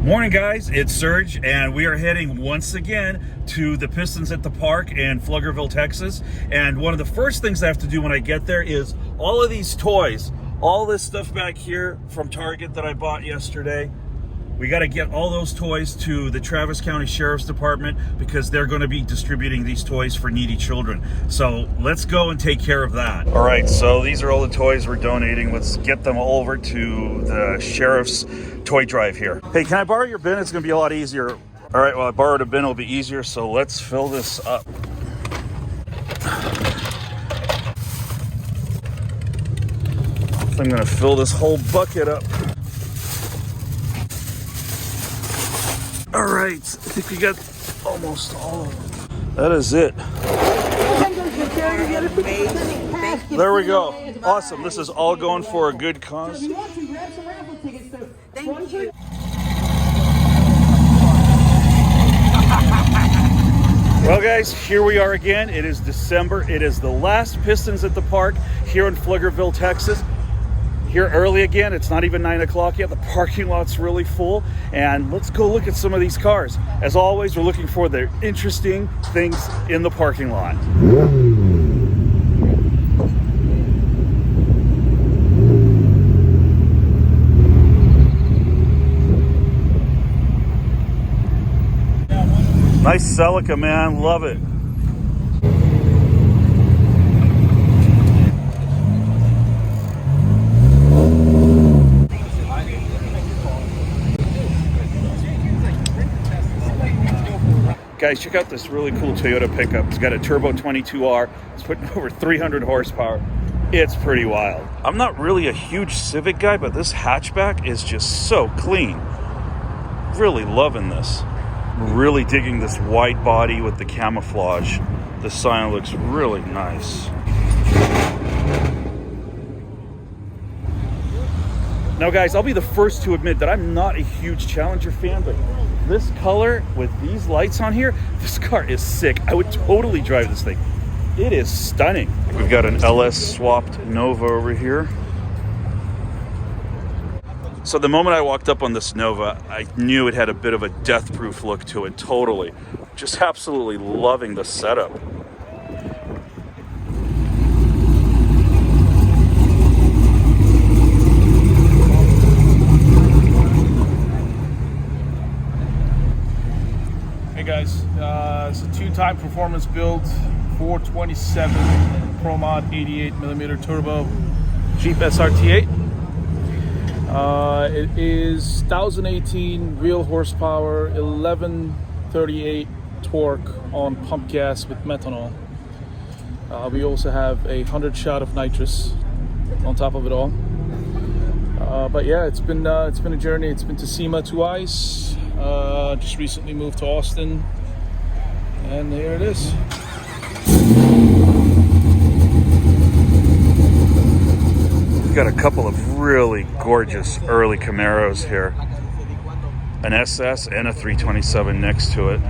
Morning guys, it's Serg and we are heading once again to the Pistons at the Park in Pflugerville, Texas. And one of the first things I have to do when I get there is all of these toys, all this stuff back here from Target that I bought yesterday. We got to get all those toys to the Travis County Sheriff's Department because they're going to be distributing these toys for needy children. So let's go and take care of that. All right, so these are all the toys we're donating. Let's get them over to the Sheriff's toy drive here. Hey, can I borrow your bin? It's going to be a lot easier. All right, well, I borrowed a bin. It'll be easier. So let's fill this up. I'm going to fill this whole bucket up. All right, I think we got almost all of them. That is it. There we go. Awesome. This is all going for a good cause. Thank you. Well, guys, here we are again. It is December. It is the last Pistons at the Park here in Pflugerville, Texas. Here early again. It's not even 9 o'clock yet. The parking lot's really full. And let's go look at some of these cars. As always, we're looking for the interesting things in the parking lot. Nice Celica, man. Love it. Guys, check out this really cool Toyota pickup. It's got a turbo 22R. It's putting over 300 horsepower. It's pretty wild. I'm not really a huge Civic guy, but this hatchback is just so clean. Really loving this. Really digging this white body with the camouflage. The sign looks really nice. Now guys, I'll be the first to admit that I'm not a huge Challenger fan, but this color with these lights on here, this car is sick. I would totally drive this thing. It is stunning. We've got an LS swapped Nova over here. So the moment I walked up on this Nova, I knew it had a bit of a death-proof look to it, totally. Just absolutely loving the setup. Hey guys, it's a two-time performance build, 427 Pro Mod 88mm turbo Jeep SRT8. It is 1018 real horsepower, 1138 torque on pump gas with methanol. We also have a 100 shot of nitrous on top of it all. But yeah, it's been a journey. It's been to SEMA twice. Just recently moved to Austin, and there it is. Got a couple of really gorgeous early Camaros here. An SS and a 327 next to it.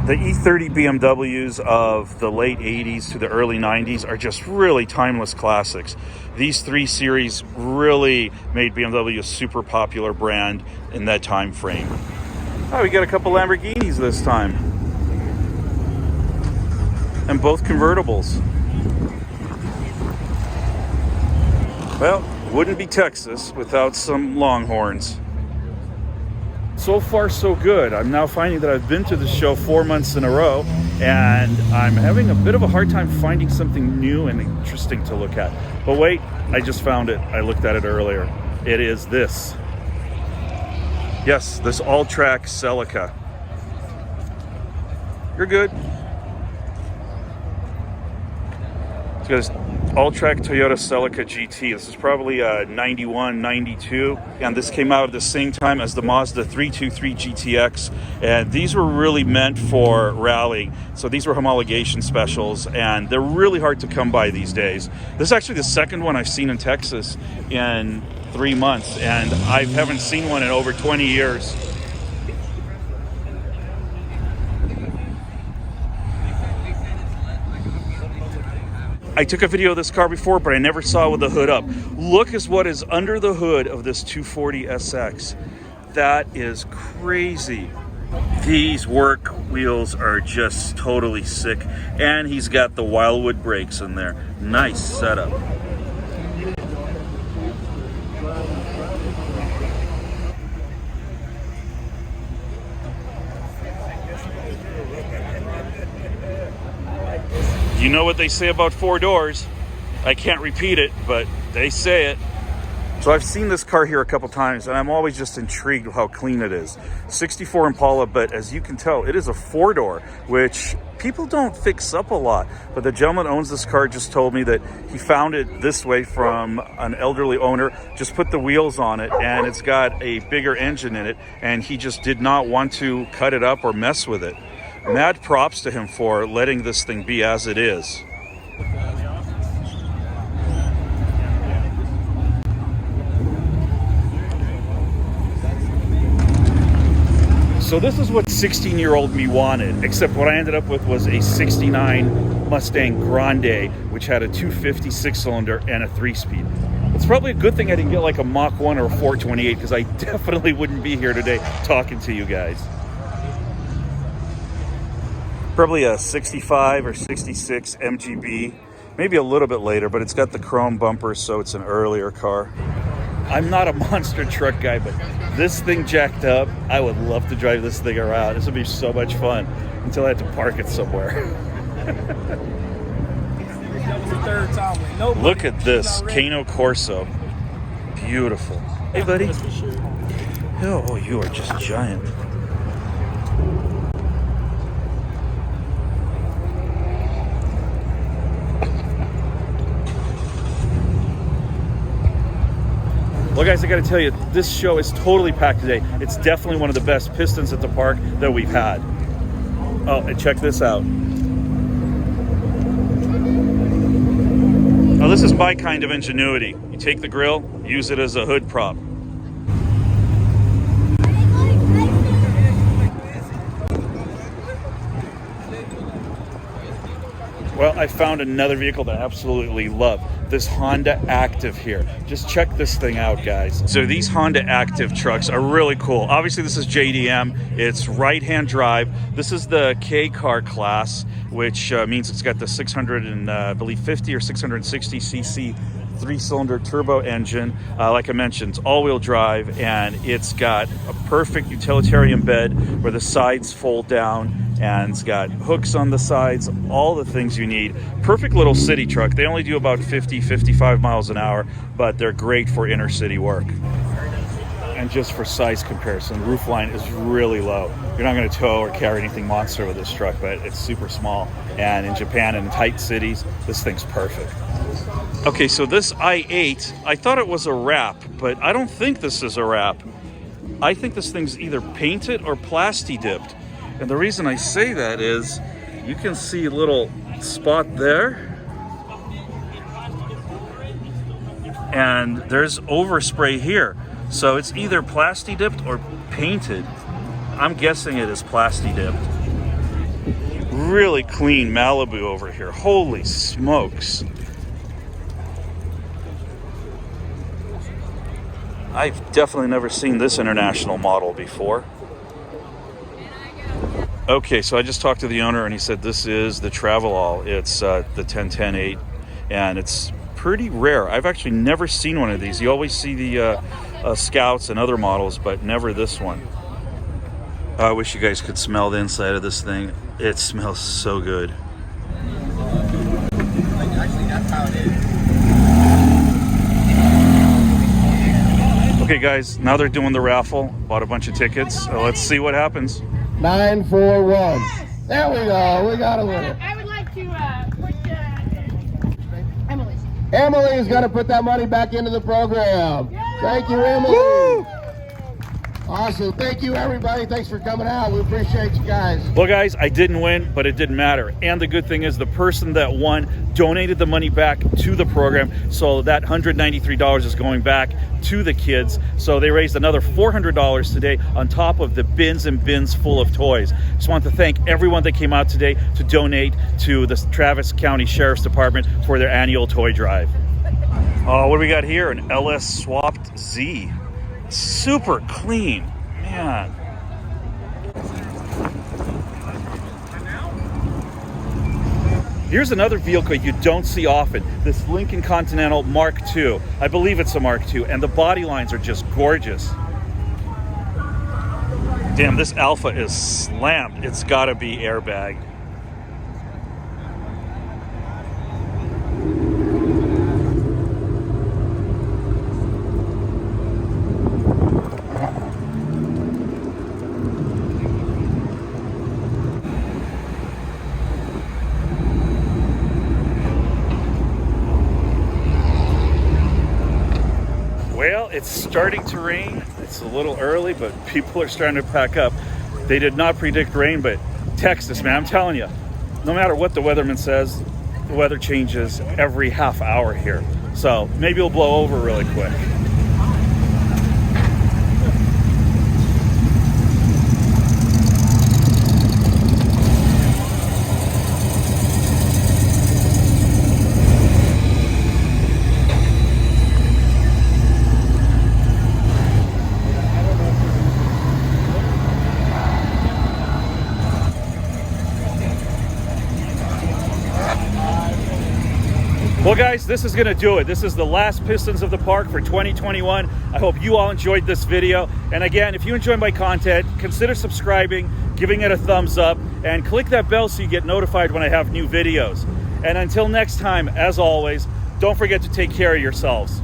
The E30 BMWs of the late 80s to the early 90s are just really timeless classics. These 3 series really made BMW a super popular brand in that time frame. Oh, we got a couple Lamborghinis this time. And both convertibles. Well, wouldn't be Texas without some Longhorns. So far, so good. I'm now finding that I've been to the show 4 months in a row, and I'm having a bit of a hard time finding something new and interesting to look at. But wait, I just found it. I looked at it earlier. It is this. Yes, this All-Trac Celica. You're good. It's got this All-Trac Toyota Celica GT. This is probably a 91, 92. And this came out at the same time as the Mazda 323 GTX. And these were really meant for rallying. So these were homologation specials. And they're really hard to come by these days. This is actually the second one I've seen in Texas in 3 months. And I haven't seen one in over 20 years. I I took a video of this car before, but I never saw it with the hood up. Look at what is under the hood of this 240 SX. That is crazy. These work wheels are just totally sick. And he's got the Wildwood brakes in there. Nice setup. You know what they say about 4 doors. I can't repeat it, but they say it. So I've seen this car here a couple times, and I'm always just intrigued with how clean it is. 64 Impala, but as you can tell, it is a 4-door, which people don't fix up a lot. But the gentleman who owns this car just told me that he found it this way from an elderly owner, just put the wheels on it, and it's got a bigger engine in it, and he just did not want to cut it up or mess with it. Mad props to him for letting this thing be as it is. So this is what 16-year-old me wanted, except what I ended up with was a 69 Mustang Grande, which had a 250 6-cylinder and a 3-speed. It's probably a good thing I didn't get like a Mach 1 or a 428, because I definitely wouldn't be here today talking to you guys. Probably a 65 or 66 MGB, maybe a little bit later, but it's got the chrome bumper, so it's an earlier car. I'm not a monster truck guy, but this thing jacked up, I would love to drive this thing around. This would be so much fun until I had to park it somewhere. Look at this Kano Corso. Beautiful. Hey, buddy. Oh, you are just giant. Well, guys, I got to tell you, this show is totally packed today. It's definitely one of the best pistons at the park that we've had. Oh, and check this out. Now, this is my kind of ingenuity. You take the grill, use it as a hood prop. Well, I found another vehicle that I absolutely love. This Honda Active here. Just check this thing out, guys. So these Honda Active trucks are really cool. Obviously, this is JDM. It's right-hand drive. This is the K car class, which means it's got the 650 or 660 cc 3-cylinder turbo engine. Like I mentioned, it's all-wheel drive, and it's got a perfect utilitarian bed where the sides fold down, and it's got hooks on the sides, all the things you need. Perfect little city truck. They only do about 50, 55 miles an hour, but they're great for inner city work. And just for size comparison, the roofline is really low. You're not going to tow or carry anything monster with this truck, but it's super small. And in Japan and in tight cities, this thing's perfect. Okay, so this i8, I thought it was a wrap, but I don't think this is a wrap. I think this thing's either painted or plasti dipped. And the reason I say that is, you can see a little spot there. And there's overspray here. So it's either plasti dipped or painted. I'm guessing it is plasti dipped. Really clean Malibu over here. Holy smokes. I've definitely never seen this international model before. Okay, so I just talked to the owner and he said this is the Travel All. It's the 1010-8, and it's pretty rare. I've actually never seen one of these. You always see the Scouts and other models, but never this one. I wish you guys could smell the inside of this thing. It smells so good. Actually, that's how it is. Okay, guys, now they're doing the raffle. Bought a bunch of tickets. So let's see what happens. 941. There we go. We got a winner. I would like to put Emily. Emily's going to put that money back into the program. Thank you, Emily. Woo! Awesome. Thank you, everybody. Thanks for coming out. We appreciate you guys. Well, guys, I didn't win, but it didn't matter. And the good thing is the person that won donated the money back to the program. So that $193 is going back to the kids. So they raised another $400 today on top of the bins and bins full of toys. Just want to thank everyone that came out today to donate to the Travis County Sheriff's Department for their annual toy drive. What do we got here? An LS swapped Z. Super clean, man. Here's another vehicle you don't see often, this Lincoln Continental Mk II. I believe it's a Mk II, and the body lines are just gorgeous. Damn, this Alpha is slammed. It's gotta be airbagged. Well, it's starting to rain. It's a little early, but people are starting to pack up. They did not predict rain, but Texas, man, I'm telling you, no matter what the weatherman says, the weather changes every half hour here. So maybe it'll blow over really quick. Well, guys, this is going to do it. This is the last Pistons of the Park for 2021. I hope you all enjoyed this video. And again, if you enjoy my content, consider subscribing, giving it a thumbs up, and click that bell so you get notified when I have new videos. And until next time, as always, don't forget to take care of yourselves.